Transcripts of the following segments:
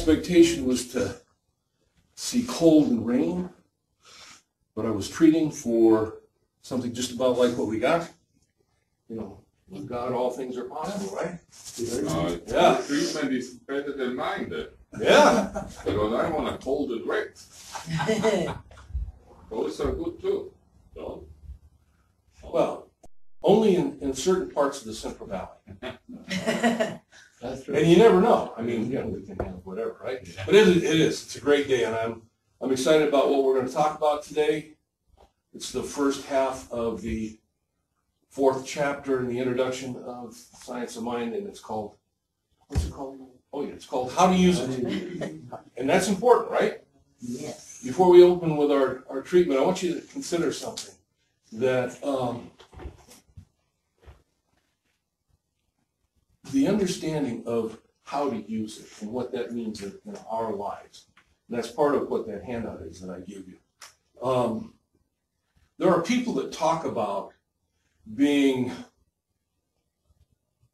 expectation was to see cold and rain, but I was treating for something just about like what we got. You know, with God, all things are possible, right? Yeah. Treatment is better than mine then. Yeah. Because I want a cold and wet. Those are good too. No? Well, only in certain parts of the Central Valley. That's true. And you never know. I mean, you know, we can have whatever, right? Yeah. But it is. It's a great day, and I'm excited about what we're going to talk about today. It's the first half of the 4th chapter in the introduction of Science of Mind, and it's called, what's it called? Oh yeah, it's called How to Use It. And that's important, right? Yes. Before we open with our treatment, I want you to consider something. That the understanding of how to use it and what that means in our lives. And that's part of what that handout is that I give you. There are people that talk about being,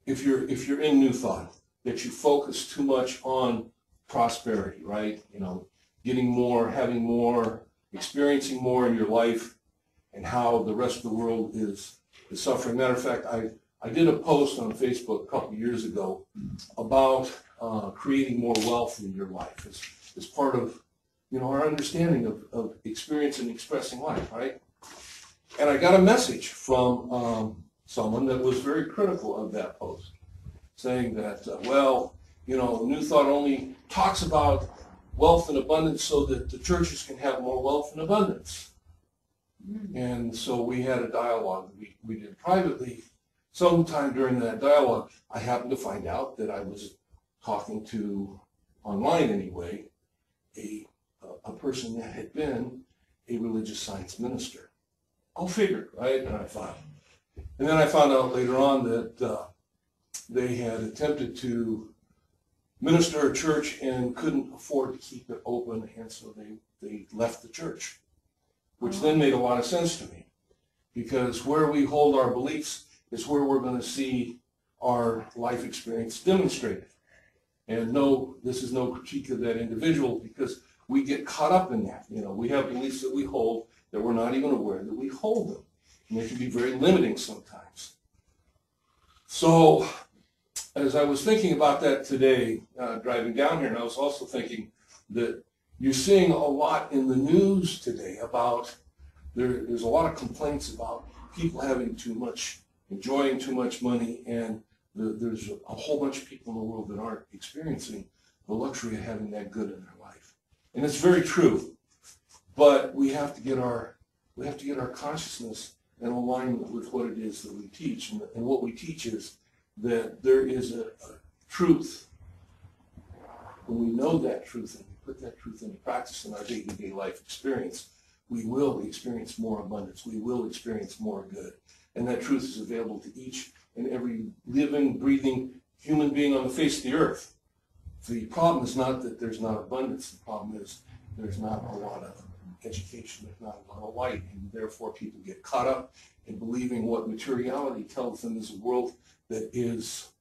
if you're in New Thought, that you focus too much on prosperity, right? You know, getting more, having more, experiencing more in your life, and how the rest of the world is suffering. Matter of fact, I did a post on Facebook a couple of years ago about creating more wealth in your life as part of, you know, our understanding of experience and expressing life, right? And I got a message from someone that was very critical of that post, saying that, well, you know, New Thought only talks about wealth and abundance so that the churches can have more wealth and abundance. And so we had a dialogue that we did privately. Sometime during that dialogue, I happened to find out that I was talking to, online anyway, a person that had been a religious science minister. Go figure, right? And then I found out later on that they had attempted to minister a church and couldn't afford to keep it open, and so they left the church, which then made a lot of sense to me, because where we hold our beliefs is where we're going to see our life experience demonstrated. And no, this is no critique of that individual, because we get caught up in that. You know, we have beliefs that we hold that we're not even aware that we hold them. And they can be very limiting sometimes. So, as I was thinking about that today, driving down here, and I was also thinking that you're seeing a lot in the news today about, there's a lot of complaints about people having too much, enjoying too much money, and there's a whole bunch of people in the world that aren't experiencing the luxury of having that good in their life. And it's very true. But we have to get our consciousness in alignment with what it is that we teach. And what we teach is that there is a truth. When we know that truth and we put that truth into practice in our day-to-day life experience, we will experience more abundance. We will experience more good. And that truth is available to each and every living, breathing human being on the face of the earth. The problem is not that there's not abundance. The problem is there's not a lot of education, there's not a lot of light, and therefore people get caught up in believing what materiality tells them is a world that is,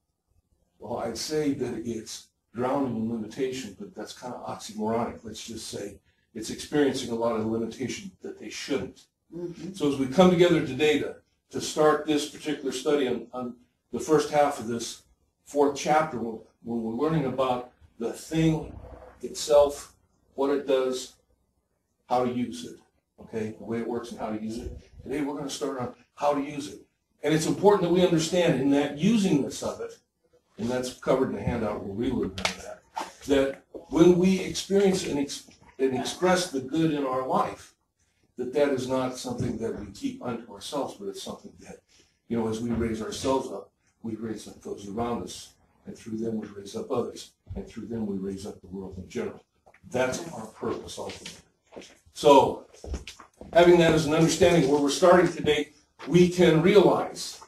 well, I'd say that it's drowning in limitation, but that's kind of oxymoronic. Let's just say it's experiencing a lot of limitation that they shouldn't. Mm-hmm. So as we come together today to start this particular study on the first half of this 4th chapter, when we're learning about the thing itself, what it does, how to use it, okay, the way it works and how to use it. Today we're going to start on how to use it. And it's important that we understand in that usingness of it, and that's covered in the handout where we learn that when we experience and express the good in our life, that is not something that we keep unto ourselves, but it's something that, you know, as we raise ourselves up, we raise up those around us, and through them we raise up others, and through them we raise up the world in general. That's our purpose ultimately. So, having that as an understanding where we're starting today, we can realize,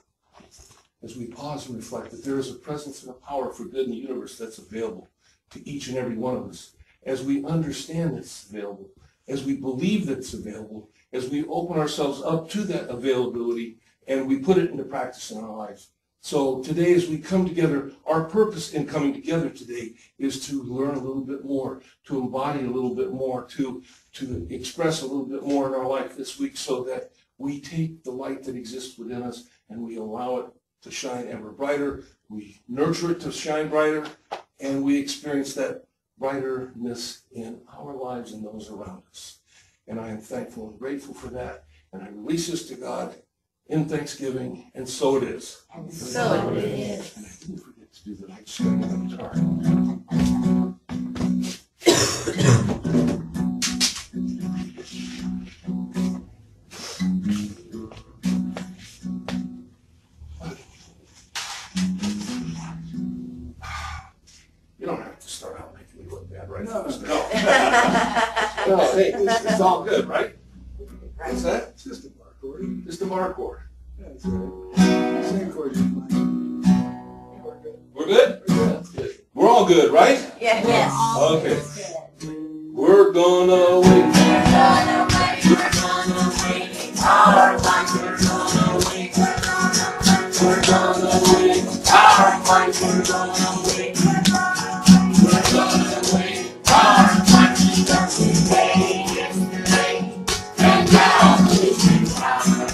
as we pause and reflect, that there is a presence and a power for good in the universe that's available to each and every one of us. As we understand it's available, as we believe that it's available, as we open ourselves up to that availability, and we put it into practice in our lives, So today as we come together, our purpose in coming together today is to learn a little bit more, to embody a little bit more, to express a little bit more in our life this week so that we take the light that exists within us and we allow it to shine ever brighter. We nurture it to shine brighter, and we experience that brighterness in our lives and those around us. And I am thankful and grateful for that. And I release this to God in thanksgiving, and so it is. And so it is. And I didn't forget to do that. I just got to get the guitar. You don't have to start out making me look bad, right? No. No, hey, it's all good, right? What's that? It's just a bar chord. Just a bar chord. Yeah, that's right. Same chord as mine. We're good. We're good? We're good. We're all good, right? Yeah. Yes. Okay. We're gonna wait. We're gonna wait. We're gonna wait. Our life. We're gonna wait. We're gonna wait. Our life. We're gonna wait. We're gonna wait. Our life. Because today is today. And now is the time.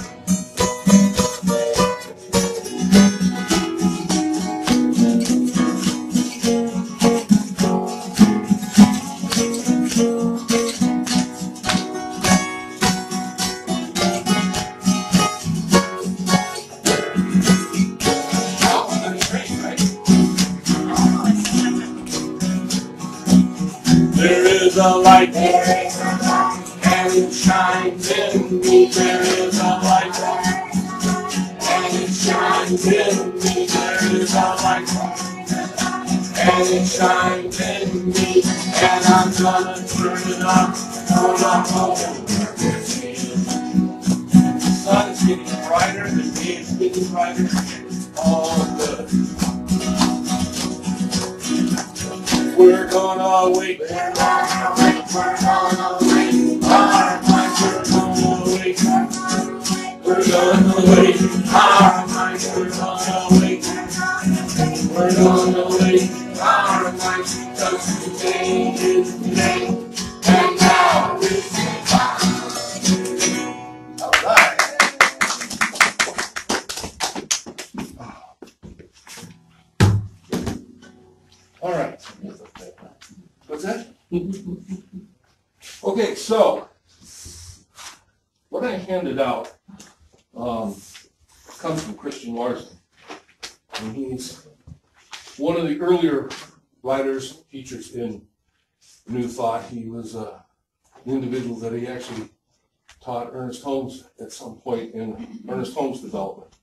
There is a light, There is a light, and it shines in me. There is a light, and it shines in me. There is a light, and it shines in me. And I'm gonna turn it on for the whole purpose. The sun is getting brighter, the day is getting brighter, and it's all good. We're gonna wait. We're gonna wait, we're gonna wait. Our minds are gonna wait. We're gonna wait. Our minds are gonna wait. We're gonna wait. Our minds, because today is today. And now is the time. All right. All right. What's that? Okay, so what I handed out comes from Christian Larson, and he's one of the earlier writers, teachers in New Thought. He was an individual that he actually taught Ernest Holmes at some point in Ernest Holmes' development.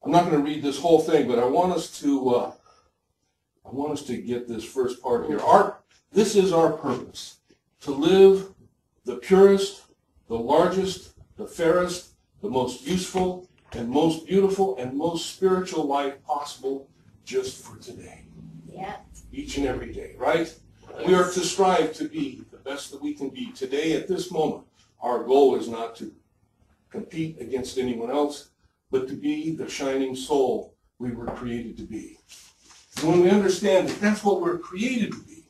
I'm not going to read this whole thing, but I want us to get this first part here. This is our purpose, to live the purest, the largest, the fairest, the most useful, and most beautiful, and most spiritual life possible just for today. Yeah. Each and every day, right? We are to strive to be the best that we can be today at this moment. Our goal is not to compete against anyone else, but to be the shining soul we were created to be. And when we understand that that's what we're created to be,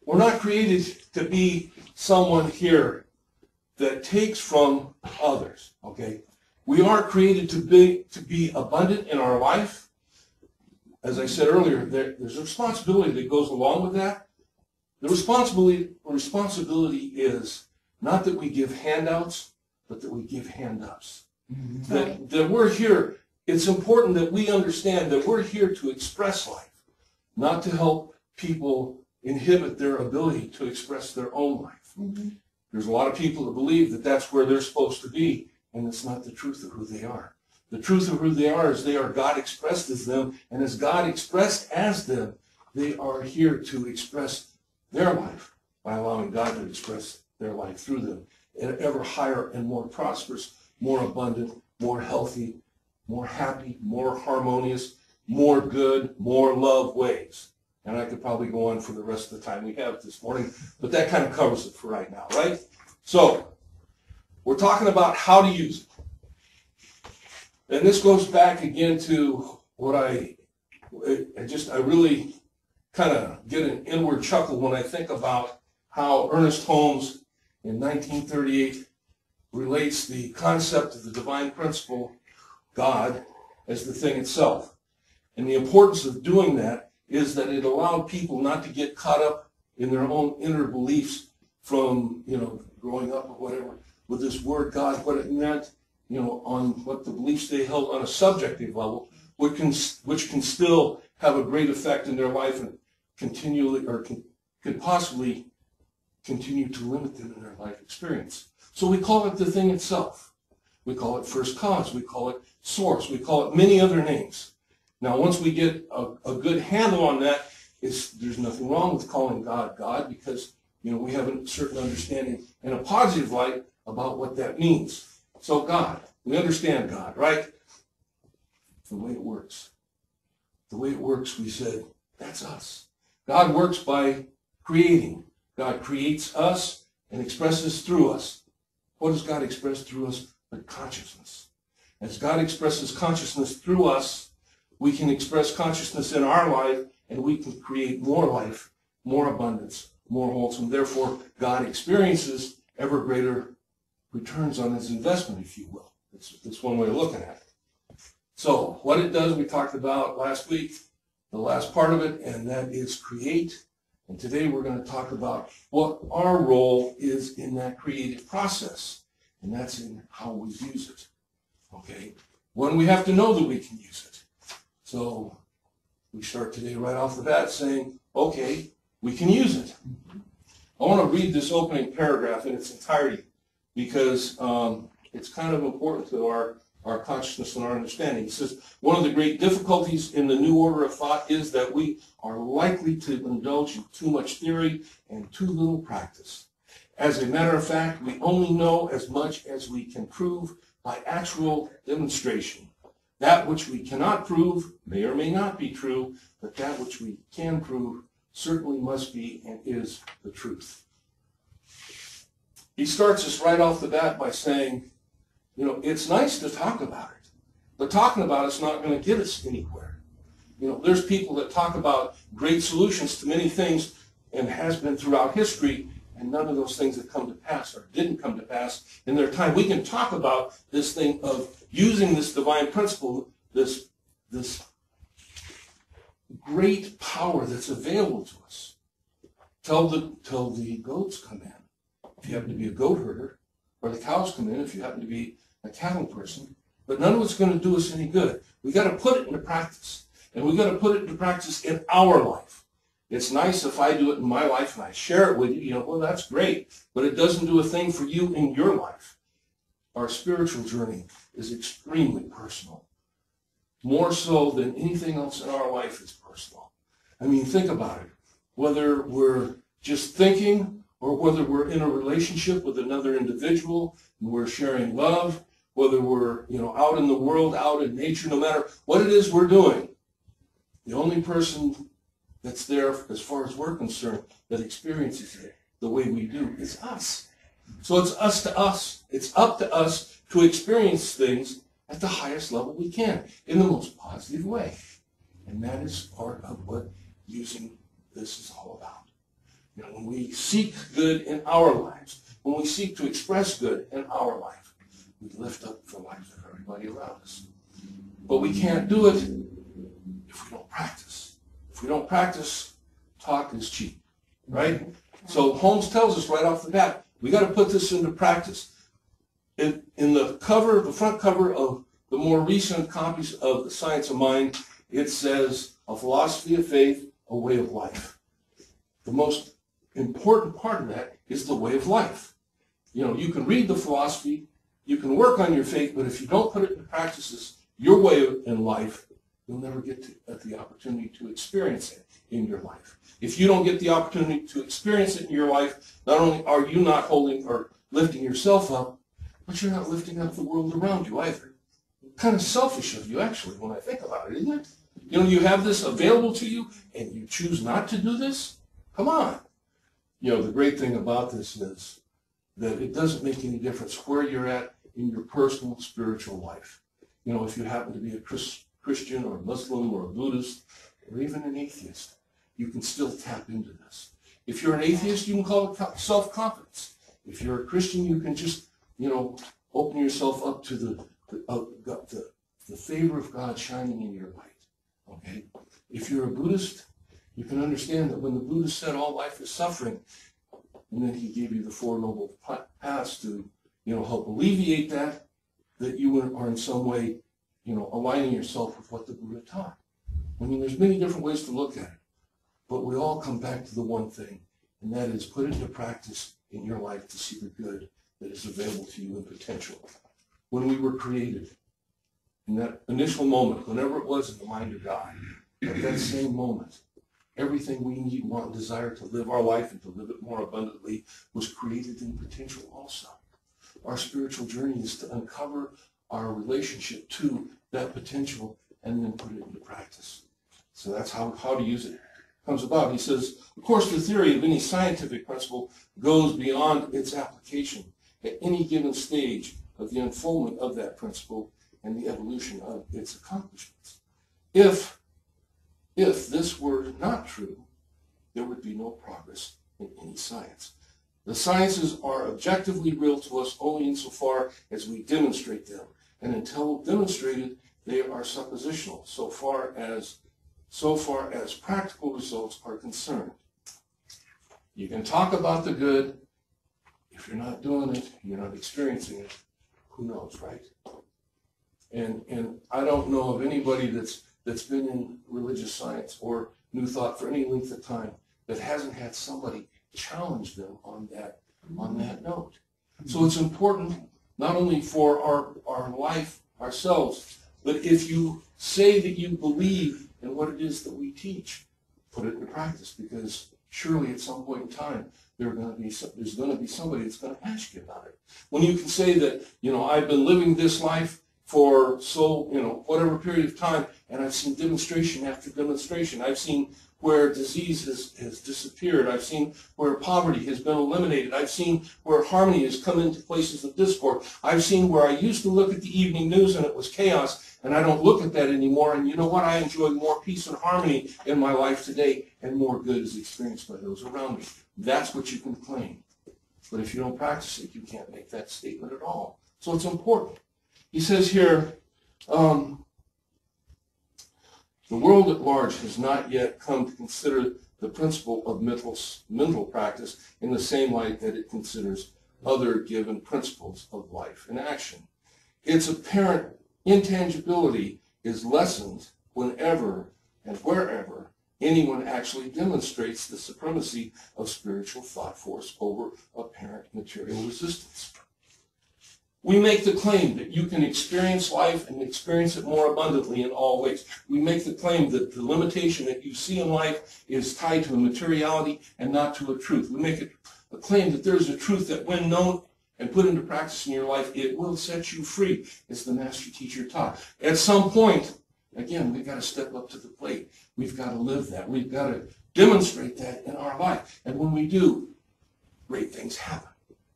we're not created to be someone here that takes from others, okay? We are created to be abundant in our life. As I said earlier, there's a responsibility that goes along with that. The responsibility is not that we give handouts, but that we give hand-ups. Mm-hmm. That we're here, it's important that we understand that we're here to express life, not to help people inhibit their ability to express their own life. Mm-hmm. There's a lot of people that believe that that's where they're supposed to be, and it's not the truth of who they are. The truth of who they are is they are God expressed as them, and as God expressed as them, they are here to express their life by allowing God to express their life through them in ever higher and more prosperous, more abundant, more healthy, more happy, more harmonious, more good, more love ways. And I could probably go on for the rest of the time we have this morning, but that kind of covers it for right now, right? So, we're talking about how to use it. And this goes back again to I really kind of get an inward chuckle when I think about how Ernest Holmes in 1938 relates the concept of the divine principle, God, as the thing itself. And the importance of doing that is that it allowed people not to get caught up in their own inner beliefs from, growing up or whatever, with this word God, what it meant, on what the beliefs they held on a subjective level, which can still have a great effect in their life and continually, or can possibly continue to limit them in their life experience. So we call it the thing itself. We call it first cause. We call it source. We call it many other names. Now, once we get a good handle on that, there's nothing wrong with calling God God, because we have a certain understanding in a positive light about what that means. So God, we understand God, right? The way it works. The way it works, we said, that's us. God works by creating. God creates us and expresses through us. What does God express through us? But consciousness. As God expresses consciousness through us, we can express consciousness in our life, and we can create more life, more abundance, more wholesome. Therefore, God experiences ever greater returns on his investment, if you will. That's one way of looking at it. So what it does, we talked about last week, the last part of it, and that is create. And today we're going to talk about what our role is in that creative process, and that's in how we use it. Okay? When we have to know that we can use it. So we start today right off the bat saying, okay, we can use it. I want to read this opening paragraph in its entirety because it's kind of important to our consciousness and our understanding. It says, one of the great difficulties in the new order of thought is that we are likely to indulge in too much theory and too little practice. As a matter of fact, we only know as much as we can prove by actual demonstration. That which we cannot prove may or may not be true, but that which we can prove certainly must be and is the truth. He starts us right off the bat by saying, it's nice to talk about it, but talking about it's not going to get us anywhere. There's people that talk about great solutions to many things, and has been throughout history, and none of those things have come to pass or didn't come to pass in their time. We can talk about this thing of using this divine principle, this great power that's available to us. Till the goats come in, if you happen to be a goat herder, or the cows come in if you happen to be a cattle person. But none of it's going to do us any good. We got to put it into practice, and we got to put it into practice in our life. It's nice if I do it in my life and I share it with you. Well, that's great, but it doesn't do a thing for you in your life. Our spiritual journey is extremely personal, more so than anything else in our life is personal. I mean, think about it. Whether we're just thinking or whether we're in a relationship with another individual and we're sharing love, whether we're out in the world, out in nature, no matter what it is we're doing, the only person that's there, as far as we're concerned, that experiences it the way we do is us. So it's us to us. It's up to us to experience things at the highest level we can, in the most positive way. And that is part of what using this is all about. When we seek good in our lives, when we seek to express good in our life, we lift up the lives of everybody around us. But we can't do it if we don't practice. If we don't practice, talk is cheap, right? So Holmes tells us right off the bat, we got to put this into practice. In the front cover of the more recent copies of The Science of Mind, it says, a philosophy of faith, a way of life. The most important part of that is the way of life. You can read the philosophy, you can work on your faith, but if you don't put it into practice as your way in life, you'll never get the opportunity to experience it in your life. If you don't get the opportunity to experience it in your life, not only are you not holding or lifting yourself up, but you're not lifting up the world around you either. Kind of selfish of you, actually, when I think about it, isn't it? You have this available to you, and you choose not to do this? Come on. The great thing about this is that it doesn't make any difference where you're at in your personal spiritual life. If you happen to be a Christian or a Muslim or a Buddhist or even an atheist, you can still tap into this. If you're an atheist, you can call it self-confidence. If you're a Christian, you can just, open yourself up to the favor of God shining in your light. Okay? If you're a Buddhist, you can understand that when the Buddha said all life is suffering, and then he gave you the Four Noble Paths to, help alleviate that you are in some way, aligning yourself with what the Buddha taught. I mean, there's many different ways to look at it, but we all come back to the one thing, and that is put it into practice in your life to see the good that is available to you in potential. When we were created, in that initial moment, whenever it was in the mind of God, at that same moment, everything we need, want, and desire to live our life and to live it more abundantly was created in potential also. Our spiritual journey is to uncover our relationship to that potential and then put it into practice. So that's how to use it comes about. He says, of course, the theory of any scientific principle goes beyond its application at any given stage of the unfoldment of that principle and the evolution of its accomplishments. If this were not true, there would be no progress in any science. The sciences are objectively real to us only insofar as we demonstrate them, and until demonstrated, they are suppositional, so far as practical results are concerned. You can talk about the good. If you're not doing it, you're not experiencing it, who knows, right? And I don't know of anybody that's been in religious science or New Thought for any length of time that hasn't had somebody challenge them on that note. So it's important not only for our life ourselves, but if you say that you believe in what it is that we teach, put it into practice, because surely at some point in time there's going to be somebody that's going to ask you about it. When you can say that, I've been living this life for whatever period of time, and I've seen demonstration after demonstration. I've seen where disease has disappeared. I've seen where poverty has been eliminated. I've seen where harmony has come into places of discord. I've seen where I used to look at the evening news and it was chaos, and I don't look at that anymore. And you know what? I enjoy more peace and harmony in my life today, and more good is experienced by those around me. That's what you can claim. But if you don't practice it, you can't make that statement at all. So it's important. He says here, the world at large has not yet come to consider the principle of mental practice in the same light that it considers other given principles of life and action. Its apparent intangibility is lessened whenever and wherever anyone actually demonstrates the supremacy of spiritual thought force over apparent material resistance. We make the claim that you can experience life and experience it more abundantly in all ways. We make the claim that the limitation that you see in life is tied to a materiality and not to a truth. We make a claim that there is a truth that when known and put into practice in your life, it will set you free, as the master teacher taught. At some point, again, we've got to step up to the plate. We've got to live that. We've got to demonstrate that in our life. And when we do, great things happen.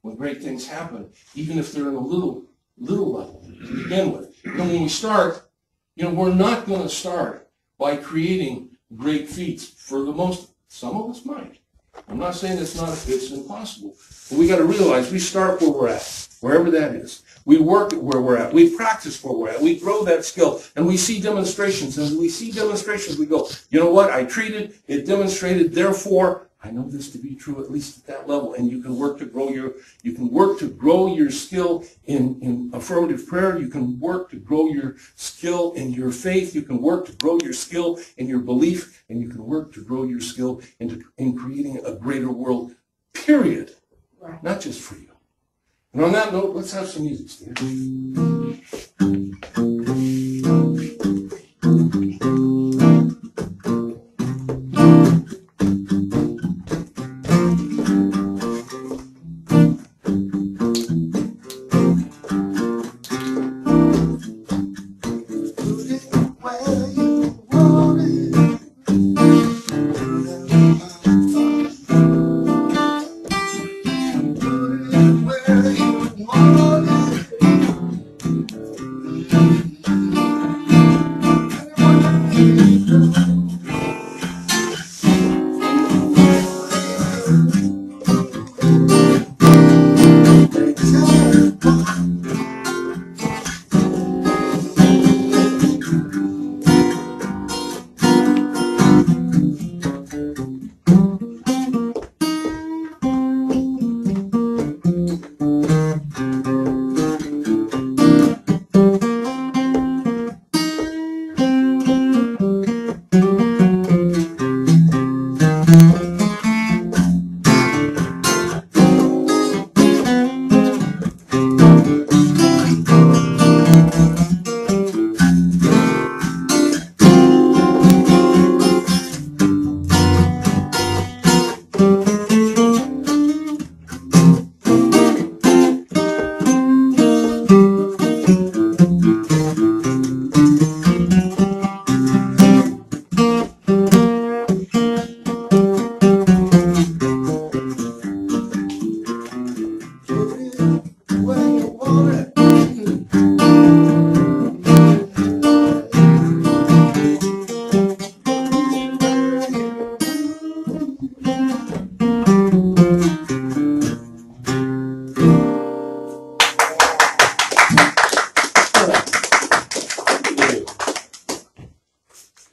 When great things happen, even if they're in a little level to begin with. When we start, we're not going to start by creating great feats. Some of us might. I'm not saying it's impossible. But we got to realize we start where we're at, wherever that is. We work at where we're at. We practice where we're at. We grow that skill. And we see demonstrations. And when we see demonstrations, we go, you know what? I treated, it demonstrated, therefore, I know this to be true, at least at that level. And you can work to grow your skill in affirmative prayer. You can work to grow your skill in your faith. You can work to grow your skill in your belief. And you can work to grow your skill in creating a greater world, period. Right. Not just for you. And on that note, let's have some music, Steve. Where you want it.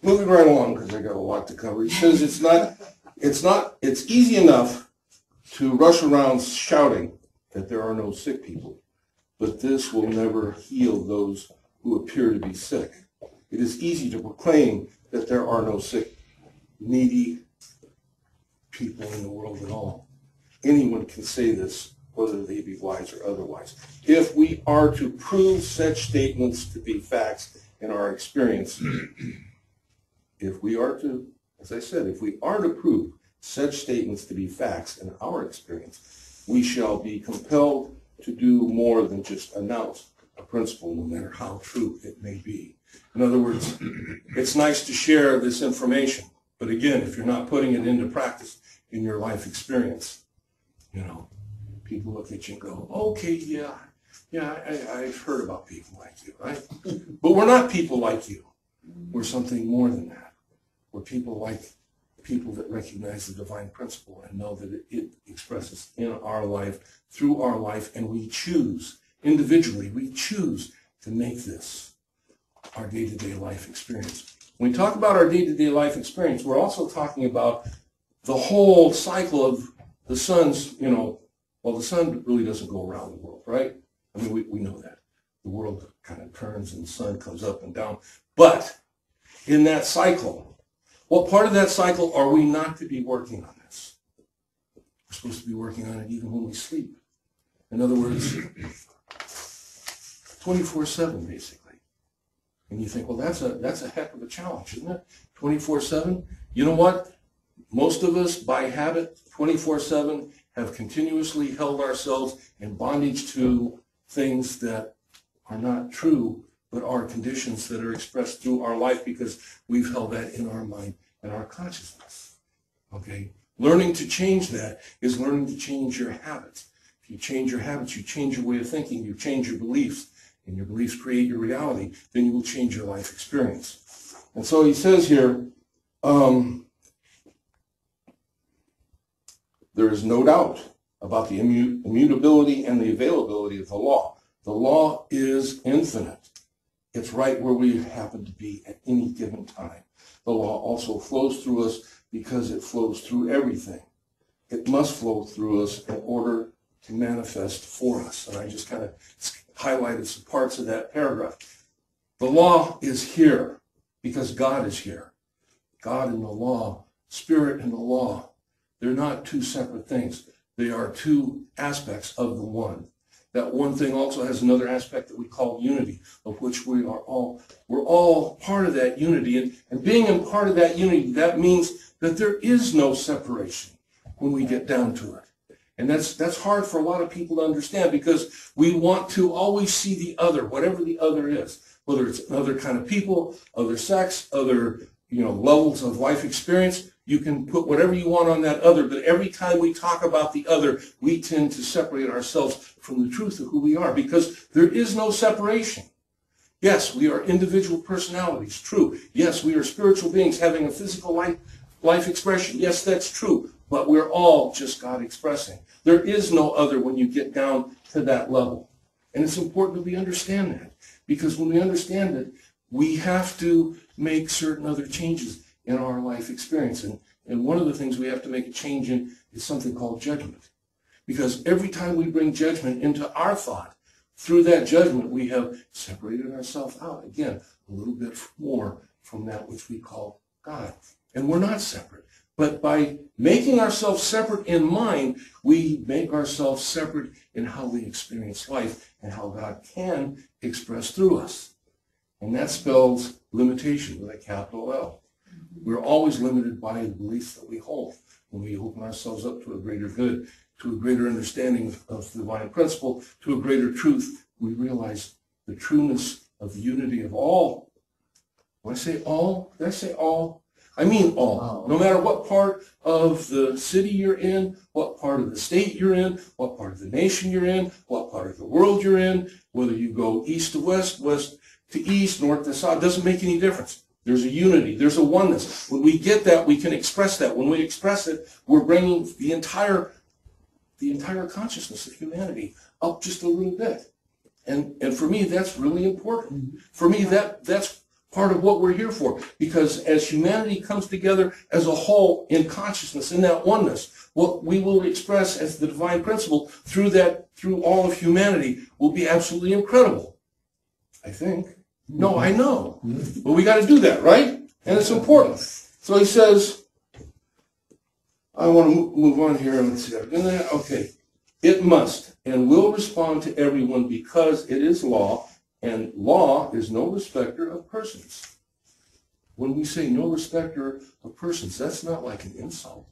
moving right along because I got a lot to cover. He says it's easy enough to rush around shouting that there are no sick people, but this will never heal those who appear to be sick. It is easy to proclaim that there are no sick, needy people in the world at all. Anyone can say this, whether they be wise or otherwise. If we are to prove such statements to be facts in our experience, if we are to, as I said, if we are to prove such statements to be facts in our experience, we shall be compelled to do more than just announce a principle, no matter how true it may be. In other words, it's nice to share this information, but again, if you're not putting it into practice in your life experience, you know, people look at you and go, okay, yeah, I've heard about people like you, right? But we're not people like you. We're something more than that. We're people that recognize the divine principle and know that it expresses in our life, through our life, and we choose, individually, we choose to make this our day-to-day life experience. When we talk about our day-to-day life experience, we're also talking about the whole cycle of the sun's, well, the sun really doesn't go around the world, right? I mean, we know that. The world kind of turns and the sun comes up and down. But in that cycle, what part of that cycle are we not to be working on this? We're supposed to be working on it even when we sleep. In other words, 24/7, basically. And you think, well, that's a heck of a challenge, isn't it? 24/7. You know what? Most of us, by habit, 24/7, have continuously held ourselves in bondage to things that are not true, but are conditions that are expressed through our life because we've held that in our mind and our consciousness. Okay? Learning to change that is learning to change your habits. If you change your habits, you change your way of thinking, you change your beliefs, and your beliefs create your reality, then you will change your life experience. And so he says here, there is no doubt about the immutability and the availability of the law. The law is infinite. It's right where we happen to be at any given time. The law also flows through us because it flows through everything. It must flow through us in order to manifest for us. And I just kind of highlighted some parts of that paragraph. The law is here because God is here. God and the law, Spirit and the law, they're not two separate things. They are two aspects of the one. That one thing also has another aspect that we call unity, of which we're all part of that unity. And being in part of that unity, that means that there is no separation when we get down to it. And that's hard for a lot of people to understand because we want to always see the other, whatever the other is, whether it's other kind of people, other sex, other levels of life experience. You can put whatever you want on that other, but every time we talk about the other, we tend to separate ourselves from the truth of who we are because there is no separation. Yes, we are individual personalities, true. Yes, we are spiritual beings having a physical life expression. Yes, that's true, but we're all just God expressing. There is no other when you get down to that level. And it's important that we understand that because when we understand it, we have to make certain other changes in our life experience. And one of the things we have to make a change in is something called judgment. Because every time we bring judgment into our thought, through that judgment, we have separated ourselves out, again, a little bit more from that which we call God. And we're not separate. But by making ourselves separate in mind, we make ourselves separate in how we experience life and how God can express through us. And that spells limitation with a capital L. We're always limited by the beliefs that we hold. When we open ourselves up to a greater good, to a greater understanding of the divine principle, to a greater truth, we realize the trueness of the unity of all. When I say all, did I say all? I mean all. No matter what part of the city you're in, what part of the state you're in, what part of the nation you're in, what part of the world you're in, whether you go east to west, west to east, north to south, doesn't make any difference. There's a unity. There's a oneness. When we get that, we can express that. When we express it, we're bringing the entire consciousness of humanity up just a little bit. And for me, that's really important. For me, that's part of what we're here for. Because as humanity comes together as a whole in consciousness, in that oneness, what we will express as the divine principle through all of humanity will be absolutely incredible. I think. No, I know. But we got to do that, right? And it's important. So he says, I want to move on here and see that. Okay. It must and will respond to everyone because it is law, and law is no respecter of persons. When we say no respecter of persons, that's not like an insult.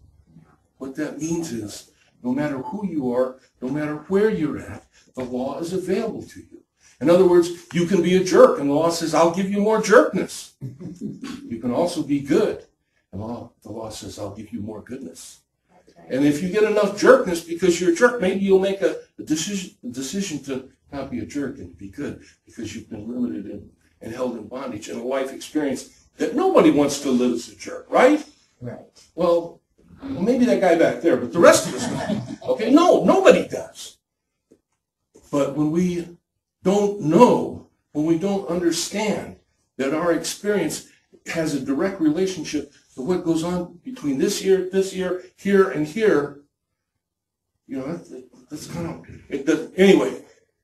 What that means is, no matter who you are, no matter where you're at, the law is available to you. In other words, you can be a jerk, and the law says, I'll give you more jerkness. You can also be good, and the law says, I'll give you more goodness. And if you get enough jerkness because you're a jerk, maybe you'll make a decision to not be a jerk and to be good because you've been limited and held in bondage in a life experience that nobody wants to live as a jerk, right? Right. Well, maybe that guy back there, but the rest of us don't. Okay, no, nobody does. But when we don't know, when we don't understand that our experience has a direct relationship to what goes on between this year, here, and here, you know, that's kind of, anyway,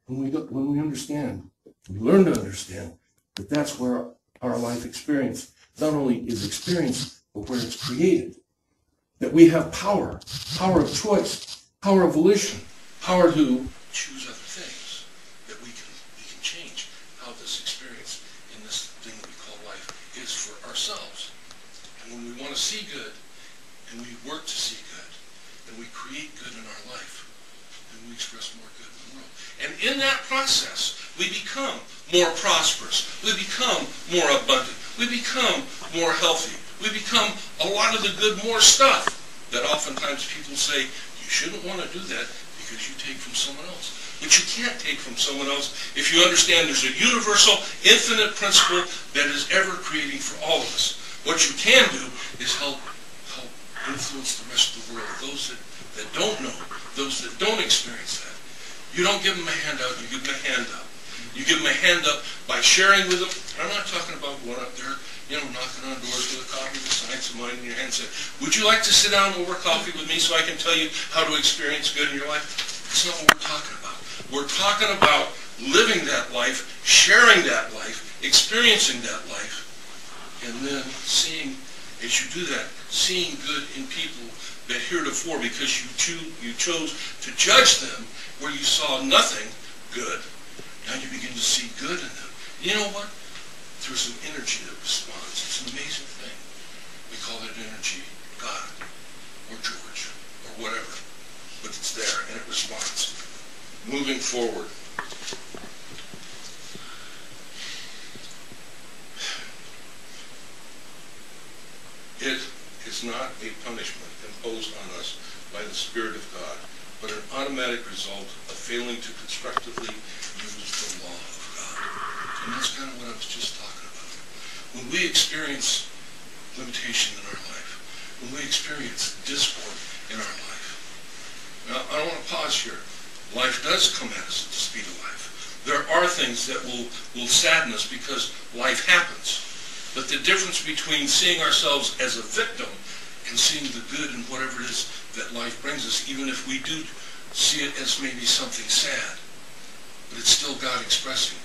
when we understand, we learn to understand that that's where our life experience not only is experienced, but where it's created. That we have power of choice, power of volition, power to choose other things, that we can change how this experience in this thing that we call life is for ourselves. And when we want to see good, and we work to see good, and we create good in our life, then we express more good in the world. And in that process, we become more prosperous. We become more abundant. We become more healthy. We become a lot of the good more stuff that oftentimes people say, you shouldn't want to do that because you take from someone else. But you can't take from someone else if you understand there's a universal, infinite principle that is ever creating for all of us. What you can do is help influence the rest of the world, those that don't know, those that don't experience that. You don't give them a handout, you give them a hand up. You give them a hand up by sharing with them. I'm not talking about going up there, you know, knocking on doors with a copy of the Science of Mind in your hand and say, would you like to sit down over coffee with me so I can tell you how to experience good in your life? That's not what we're talking about. We're talking about living that life, sharing that life, experiencing that life, and then seeing, as you do that, seeing good in people that heretofore, because you chose to judge them where you saw nothing good, now you begin to see good in them. You know what? There's an energy that responds. It's an amazing thing. We call that energy God or George or whatever. But it's there and it responds. Moving forward. It is not a punishment imposed on us by the Spirit of God, but an automatic result of failing to constructively use the law of God. And that's kind of what I was just talking about. When we experience limitation in our life, when we experience discord in our life. Now, I want to pause here. Life does come at us at the speed of life. There are things that will sadden us because life happens. But the difference between seeing ourselves as a victim and seeing the good in whatever it is that life brings us, even if we do see it as maybe something sad, but it's still God expressing.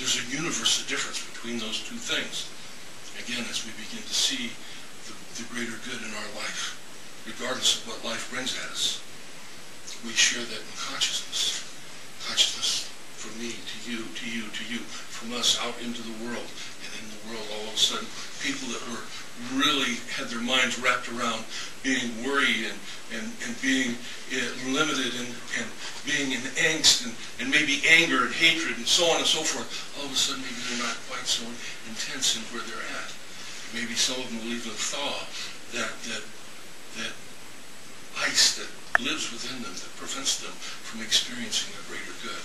There's a universal difference between those two things. Again, as we begin to see the greater good in our life, regardless of what life brings at us, we share that in consciousness. Consciousness from me to you, to you, to you, from us out into the world. And in the world, all of a sudden, people that were really had their minds wrapped around being worried and being limited and being in angst and maybe anger and hatred and so on and so forth, all of a sudden maybe they're not quite so intense in where they're at. Maybe some of them will even thaw that ice that lives within them that prevents them from experiencing a greater good.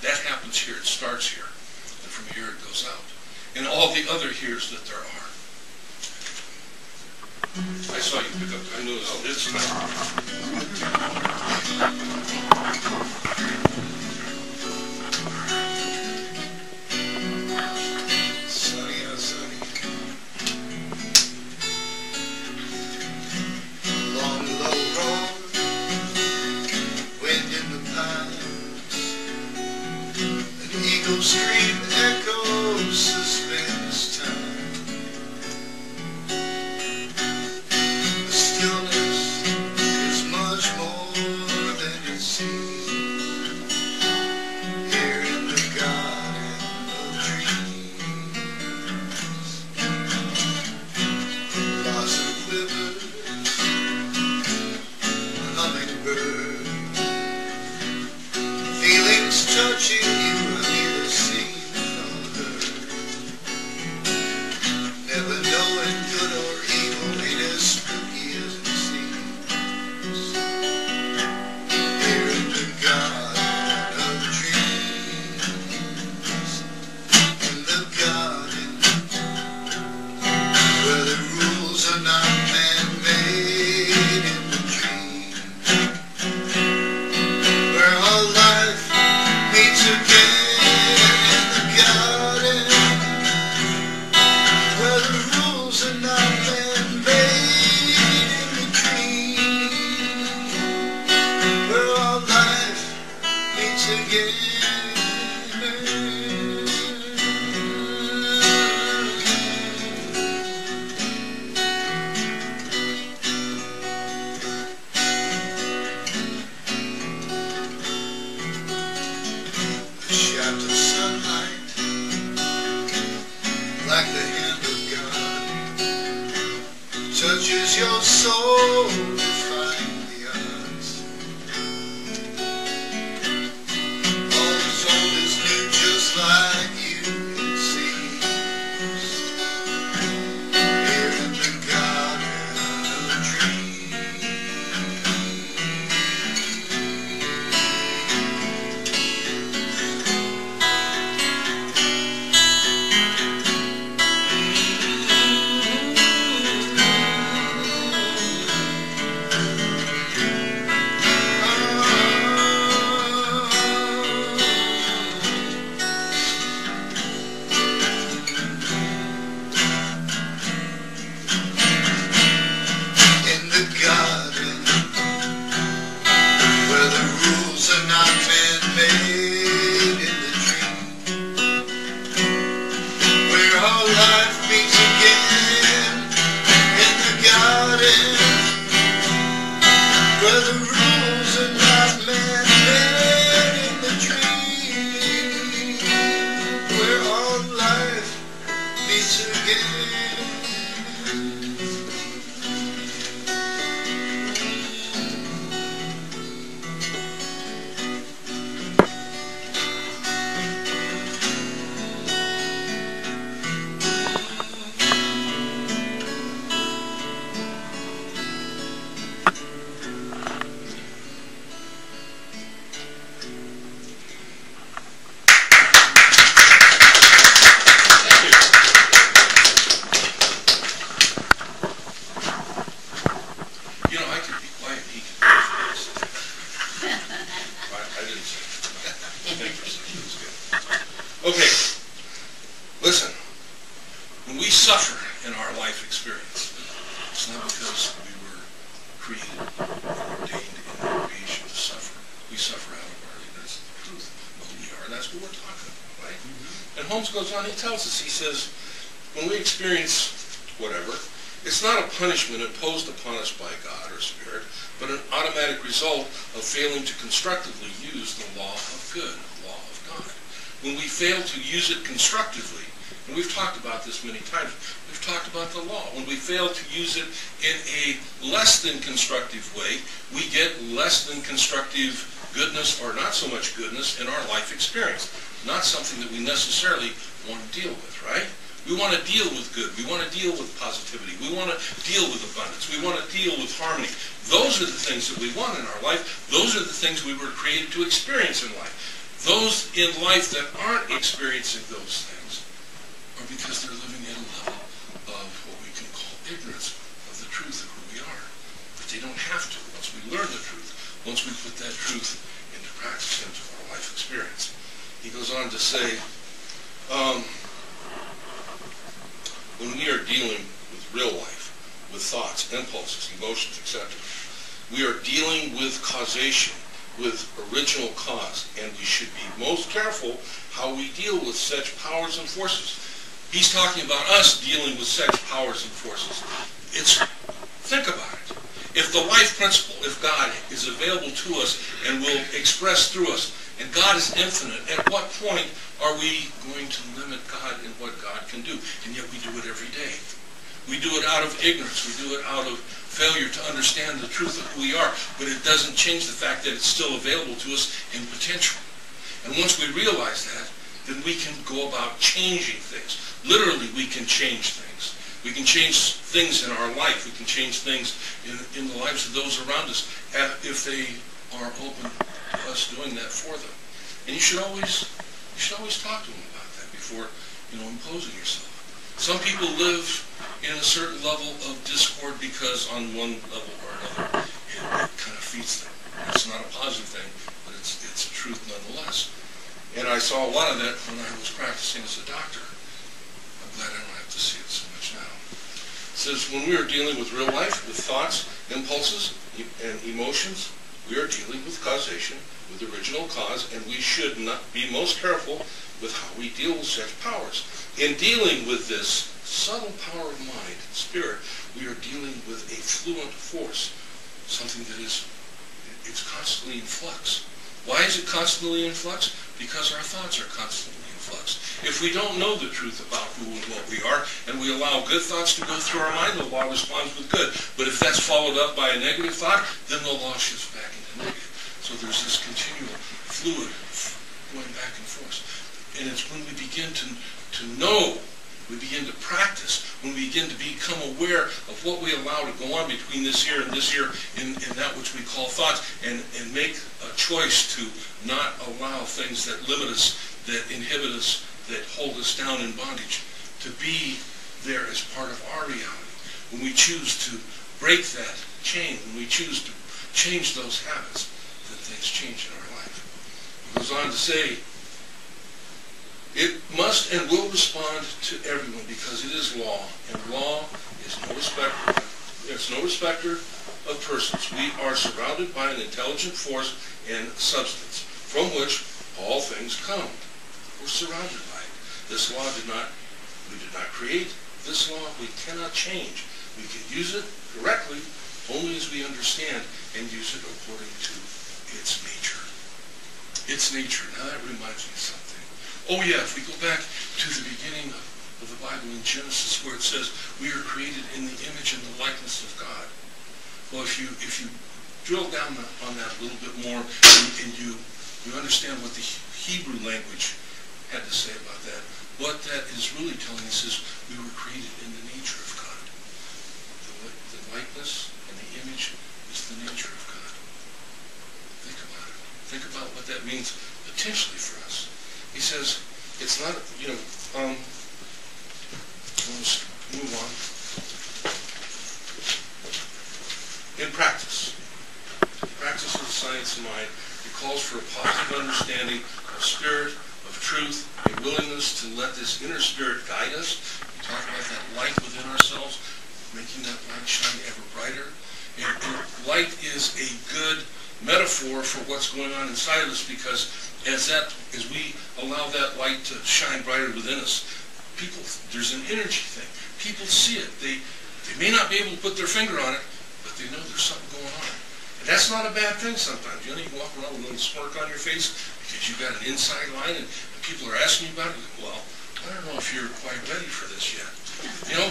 That happens here. It starts here. And from here it goes out. And all the other here's that there are. I saw you pick up. I knew it this time. Sunny outside. our life meets again in the garden, where the rules are not man-made in the dream, where our life meets again. You know, I could be quiet, he could be fast. I didn't say that. Thank you, sir. That was good. Okay, listen. When we suffer in our life experience, it's not because we were created or ordained in creation to suffer. We suffer out of our ignorance of the truth of who we are, and that's what we're talking about, right? And Holmes goes on, he tells us, he says, when we experience whatever, it's not a punishment imposed upon us by God or Spirit, but an automatic result of failing to constructively use the law of good, the law of God. When we fail to use it constructively, and we've talked about this many times, we've talked about the law. When we fail to use it in a less than constructive way, we get less than constructive goodness or not so much goodness in our life experience. Not something that we necessarily want to deal with, right? We want to deal with good. We want to deal with positivity. We want to deal with abundance. We want to deal with harmony. Those are the things that we want in our life. Those are the things we were created to experience in life. Those in life that aren't experiencing those things are because they're living at a level of what we can call ignorance of the truth of who we are. But they don't have to once we learn the truth, once we put that truth into practice, into our life experience. He goes on to say, when we are dealing with real life, with thoughts, impulses, emotions, etc., we are dealing with causation, with original cause, and we should be most careful how we deal with such powers and forces. He's talking about us dealing with such powers and forces. Think about it. If the life principle, if God is available to us and will express through us, and God is infinite, at what point are we going to limit God in what God can do? And yet we do it every day. We do it out of ignorance. We do it out of failure to understand the truth of who we are. But it doesn't change the fact that it's still available to us in potential. And once we realize that, then we can go about changing things. Literally, we can change things. We can change things in our life. We can change things in the lives of those around us if they are open to us doing that for them. And you should always talk to them about that before, imposing yourself. Some people live in a certain level of discord because on one level or another, it kind of feeds them. It's not a positive thing, but it's a truth nonetheless. And I saw a lot of that when I was practicing as a doctor. I'm glad I don't have to see it so much now. It says, when we are dealing with real life, with thoughts, impulses, and emotions, we are dealing with causation, with original cause, and we should not be most careful with how we deal with such powers. In dealing with this subtle power of mind, spirit, we are dealing with a fluent force, something that it's constantly in flux. Why is it constantly in flux? Because our thoughts are constantly in flux. If we don't know the truth about who and what we are, and we allow good thoughts to go through our mind, the law responds with good. But if that's followed up by a negative thought, then the law shifts back into negative. So there's this continual fluid going back and forth. And it's when we begin to know, we begin to practice, when we begin to become aware of what we allow to go on between this here and this here in that which we call thoughts, and make a choice to not allow things that limit us, that inhibit us, that hold us down in bondage, to be there as part of our reality. When we choose to break that chain, when we choose to change those habits, then things change in our life. He goes on to say, it must and will respond to everyone because it is law, and law is no respecter of persons. We are surrounded by an intelligent force and substance from which all things come. We're surrounded by it. This law we did not create this law we cannot change. We can use it correctly only as we understand and use it according to its nature. Its nature. Now that reminds me of something. Oh yeah, if we go back to the beginning of the Bible in Genesis, where it says we are created in the image and the likeness of God. Well, if you drill down on that a little bit more, and you understand what the Hebrew language had to say about that, what that is really telling us is we were created in the nature of God. The likeness and the image is the nature of God. Think about it. Think about what that means potentially for us. He says, it's not, let's move on. In practice of the science of mind, it calls for a positive understanding of spirit, of truth, a willingness to let this inner spirit guide us. We talk about that light within ourselves, making that light shine ever brighter. And light is a good metaphor for what's going on inside of us, because as we allow that light to shine brighter within us, there's an energy thing. People see it. They may not be able to put their finger on it, but they know there's something going on. And that's not a bad thing sometimes. You can walk around with a little smirk on your face because you've got an inside line and people are asking you about it. Well, I don't know if you're quite ready for this yet. Let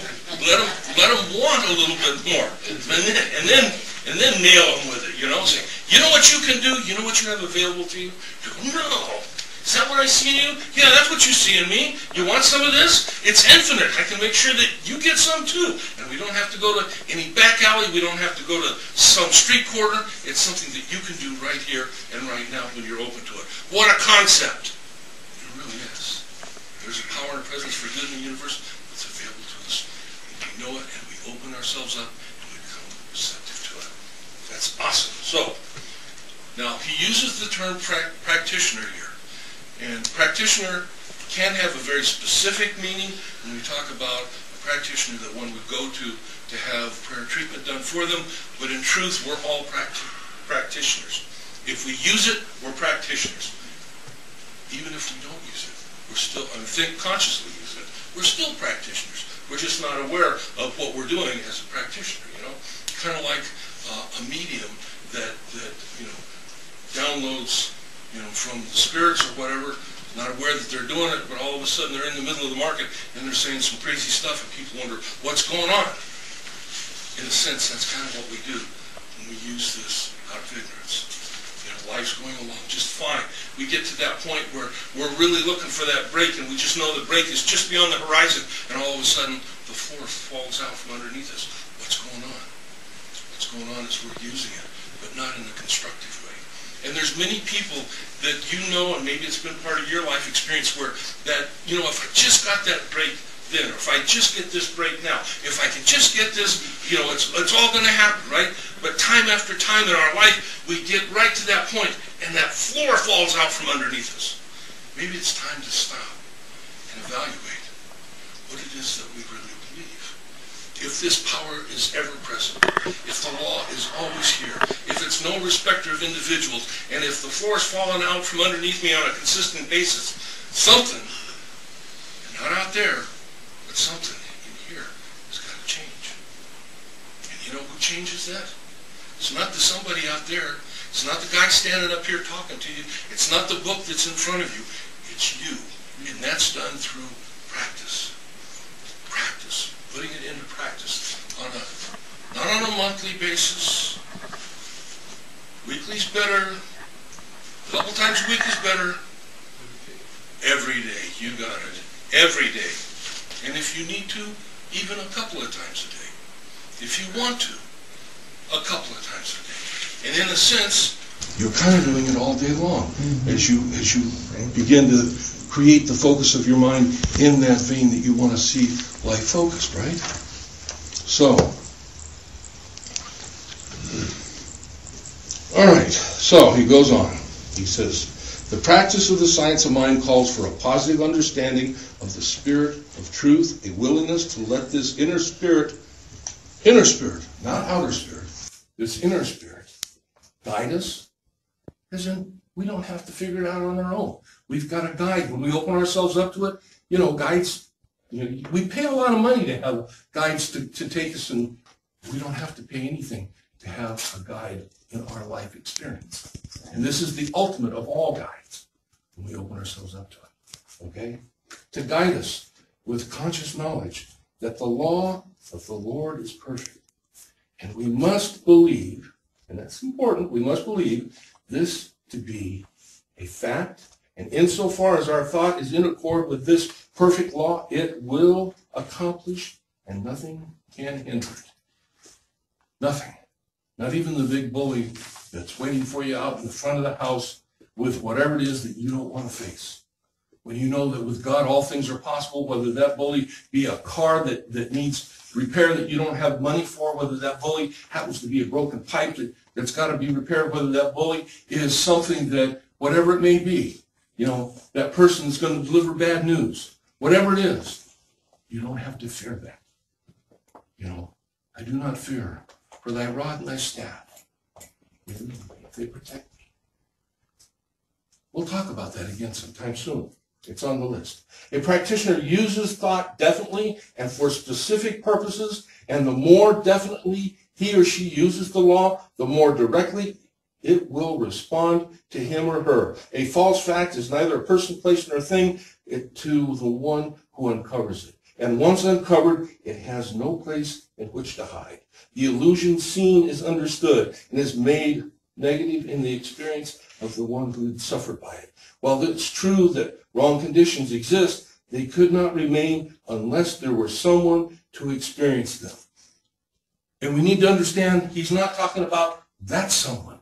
them want a little bit more, and then nail them with it. Say, you know what you can do? You know what you have available to you? You go, no. Is that what I see in you? Yeah, that's what you see in me. You want some of this? It's infinite. I can make sure that you get some too. And we don't have to go to any back alley. We don't have to go to some street corner. It's something that you can do right here and right now when you're open to it. What a concept. It really is. There's a power and presence for good in the universe that's available to us. And we know it, and we open ourselves up, and we become receptive to it. That's awesome. So, now he uses the term practitioner here. And practitioner can have a very specific meaning when we talk about a practitioner that one would go to have prayer treatment done for them, but in truth, we're all practitioners. If we use it, we're practitioners. Even if we don't use it, we're still, think consciously use it, we're still practitioners. We're just not aware of what we're doing as a practitioner, Kind of like a medium that downloads from the spirits or whatever, not aware that they're doing it, but all of a sudden they're in the middle of the market and they're saying some crazy stuff and people wonder, what's going on? In a sense, that's kind of what we do when we use this out of ignorance. Life's going along just fine. We get to that point where we're really looking for that break, and we just know the break is just beyond the horizon, and all of a sudden the floor falls out from underneath us. What's going on? What's going on is we're using it, but not in a constructive way. And there's many people that and maybe it's been part of your life experience where that, if I just got that break then, or if I just get this break now, if I can just get this, it's all going to happen, right? But time after time in our life, we get right to that point, and that floor falls out from underneath us. Maybe it's time to stop and evaluate what it is that we really believe. If this power is ever present, if the law is always here, if it's no respecter of individuals, and if the floor is falling out from underneath me on a consistent basis, something, not out there, but something in here has got to change. And you know who changes that? It's not the somebody out there. It's not the guy standing up here talking to you. It's not the book that's in front of you. It's you. And that's done through practice. Practice. Putting it into practice. Not on a monthly basis. Weekly's better. A couple times a week is better. Every day. You got it. Every day. And if you need to, even a couple of times a day. If you want to, a couple of times a day. And in a sense, you're kind of doing it all day long as you begin to create the focus of your mind in that vein that you want to see life focused, right? So, all right, so he goes on. He says, the practice of the science of mind calls for a positive understanding of the spirit of truth, a willingness to let this inner spirit, not outer spirit, this inner spirit, guide us, as in we don't have to figure it out on our own. We've got a guide. When we open ourselves up to it, guides You know, we pay a lot of money to have guides to take us, and we don't have to pay anything to have a guide in our life experience. And this is the ultimate of all guides when we open ourselves up to it. Okay? To guide us with conscious knowledge that the law of the Lord is perfect. And we must believe, and that's important, we must believe this to be a fact. And insofar as our thought is in accord with this perfect law, it will accomplish, and nothing can hinder it. Nothing. Not even the big bully that's waiting for you out in the front of the house with whatever it is that you don't want to face. When you know that with God all things are possible, whether that bully be a car that needs repair that you don't have money for, whether that bully happens to be a broken pipe that's got to be repaired, whether that bully is something that, whatever it may be, you know, that person is going to deliver bad news. Whatever it is, you don't have to fear that. You know, I do not fear, for thy rod and thy staff, they protect me. We'll talk about that again sometime soon. It's on the list. A practitioner uses thought definitely and for specific purposes, and the more definitely he or she uses the law, the more directly it will respond to him or her. A false fact is neither a person, place, nor thing to the one who uncovers it. And once uncovered, it has no place in which to hide. The illusion seen is understood and is made negative in the experience of the one who had suffered by it. While it's true that wrong conditions exist, they could not remain unless there were someone to experience them. And we need to understand he's not talking about that someone.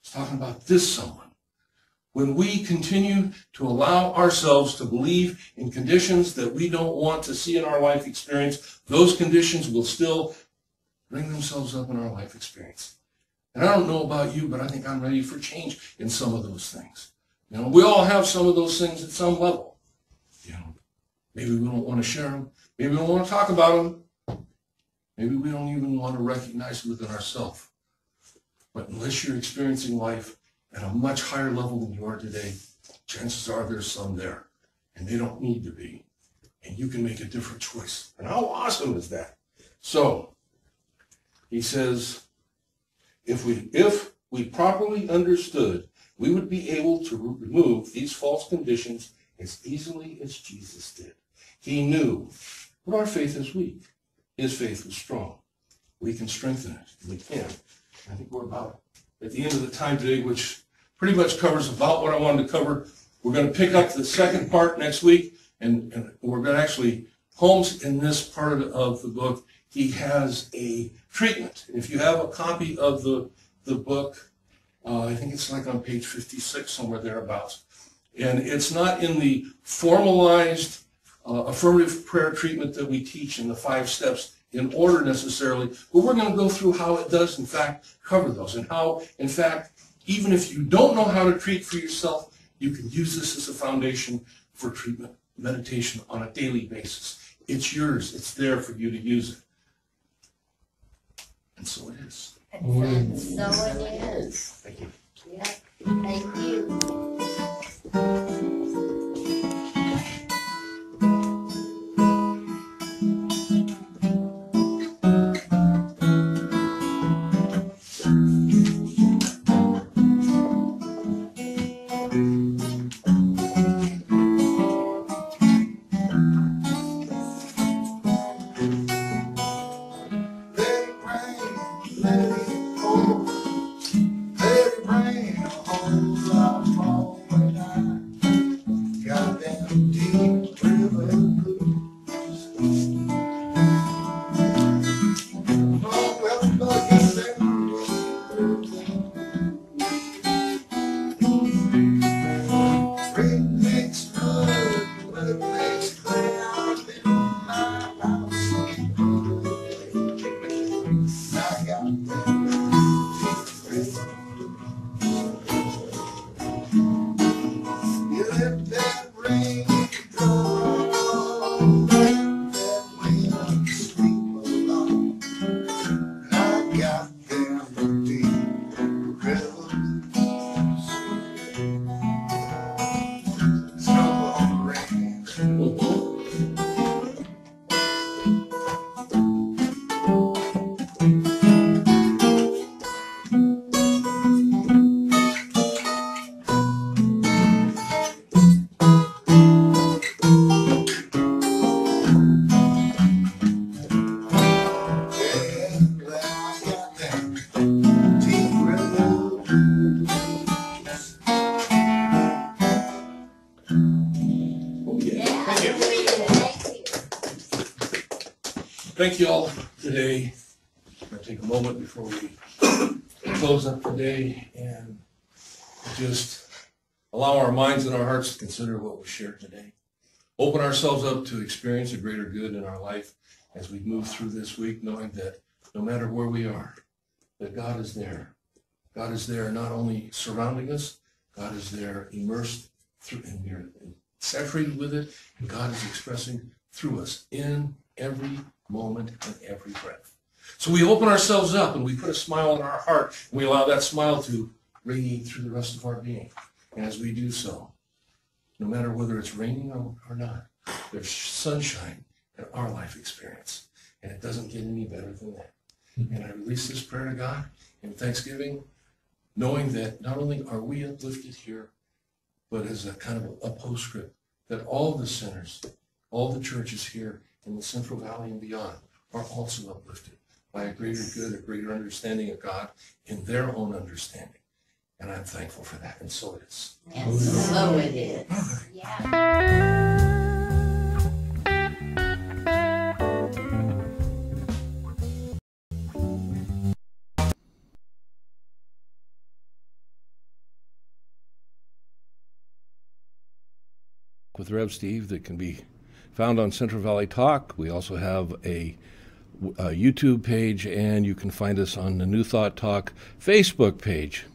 He's talking about this someone. When we continue to allow ourselves to believe in conditions that we don't want to see in our life experience, those conditions will still bring themselves up in our life experience. And I don't know about you, but I think I'm ready for change in some of those things. You know, we all have some of those things at some level. You know, maybe we don't want to share them. Maybe we don't want to talk about them. Maybe we don't even want to recognize it within ourselves. But unless you're experiencing life at a much higher level than you are today, chances are there's some there. And they don't need to be. And you can make a different choice. And how awesome is that? So, he says, if we properly understood, we would be able to remove these false conditions as easily as Jesus did. He knew, but our faith is weak. His faith was strong. We can strengthen it. We can. I think we're about at the end of the time today, which pretty much covers about what I wanted to cover. We're going to pick up the second part next week, and we're going to actually, Holmes, in this part of the book, he has a treatment. If you have a copy of the book, I think it's like on page 56, somewhere thereabouts. And it's not in the formalized affirmative prayer treatment that we teach in the 5 steps in order necessarily, but we're going to go through how it does, in fact, cover those, and how, in fact, even if you don't know how to treat for yourself, you can use this as a foundation for treatment, meditation on a daily basis. It's yours. It's there for you to use it. And so it is. And so it is. Thank you. Yeah. Thank you. Let it rain, a whole lot more than I Thank you all today. I'm going to take a moment before we close up today and just allow our minds and our hearts to consider what was shared today. Open ourselves up to experience a greater good in our life as we move through this week, knowing that no matter where we are, that God is there. God is there not only surrounding us, God is there immersed through and we're saturated with it, and God is expressing through us in every moment and every breath. So we open ourselves up and we put a smile on our heart, and we allow that smile to radiate through the rest of our being. And as we do so, no matter whether it's raining or not, there's sunshine in our life experience. And it doesn't get any better than that. And I release this prayer to God in thanksgiving, knowing that not only are we uplifted here, but as a kind of a postscript, that all the sinners, all the churches here in the Central Valley and beyond are also uplifted by a greater good, a greater understanding of God in their own understanding. And I'm thankful for that, and so it is. And so it is. With Rev Steve that can be found on Central Valley Talk. We also have a YouTube page, and you can find us on the New Thought Talk Facebook page.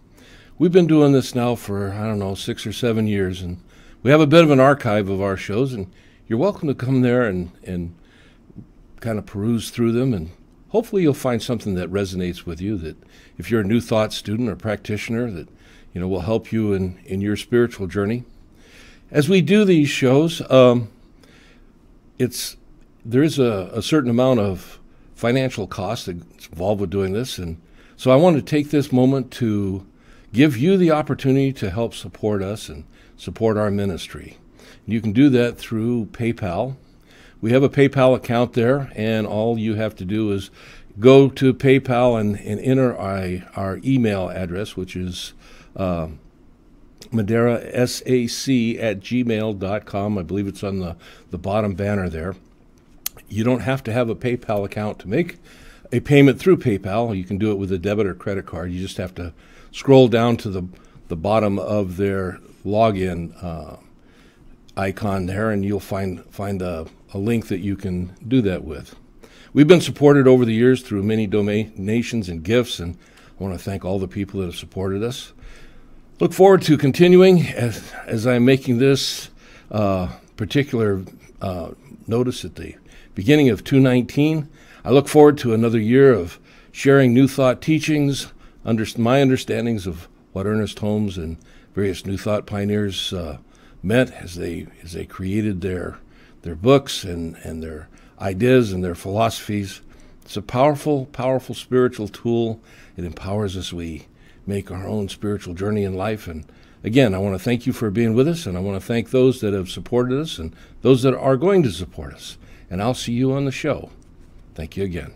We've been doing this now for, 6 or 7 years, and we have a bit of an archive of our shows, and you're welcome to come there and kind of peruse through them, and hopefully you'll find something that resonates with you, that if you're a New Thought student or practitioner, that will help you in your spiritual journey. As we do these shows, there is a certain amount of financial cost that's involved with doing this, and so I want to take this moment to give you the opportunity to help support us and support our ministry. You can do that through PayPal. We have a PayPal account there, and all you have to do is go to PayPal and enter our email address, which is maderasac@gmail.com. I believe it's on the bottom banner there. You don't have to have a PayPal account to make a payment through PayPal. You can do it with a debit or credit card. You just have to scroll down to the bottom of their login icon there, and you'll find a link that you can do that with. We've been supported over the years through many donations and gifts, and I want to thank all the people that have supported us. Look forward to continuing as I'm making this particular notice at the beginning of 2019. I look forward to another year of sharing New Thought teachings, my understandings of what Ernest Holmes and various New Thought pioneers meant as they created their books and their ideas and their philosophies. It's a powerful, powerful spiritual tool. It empowers us as we make our own spiritual journey in life. And again, I want to thank you for being with us, and I want to thank those that have supported us and those that are going to support us. And I'll see you on the show. Thank you again.